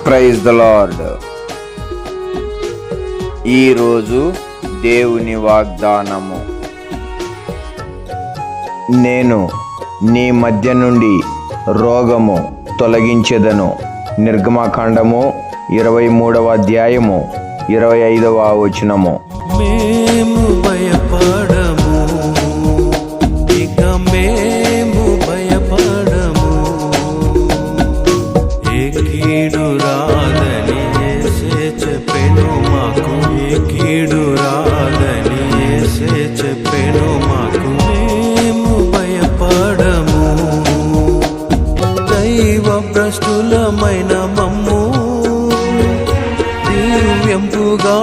Praise the lord. ఈరోజు దేవుని వాగ్దానము. నేను నీ మధ్య నుండి రోగము తొలగించెదను. నిర్గమకాండము 23వ అధ్యాయము 25వ వచనము. మేము భయపడము, ఇక మేము భయపడము. ఏ కీడు రాదని యేసే చెప్పెను మాకు, ఏ కీడు రాదని యేసే చెప్పెను మాకు. మేము భయపడము. దైవ భ్రష్టులమైన మమ్ము దివ్యంపుగా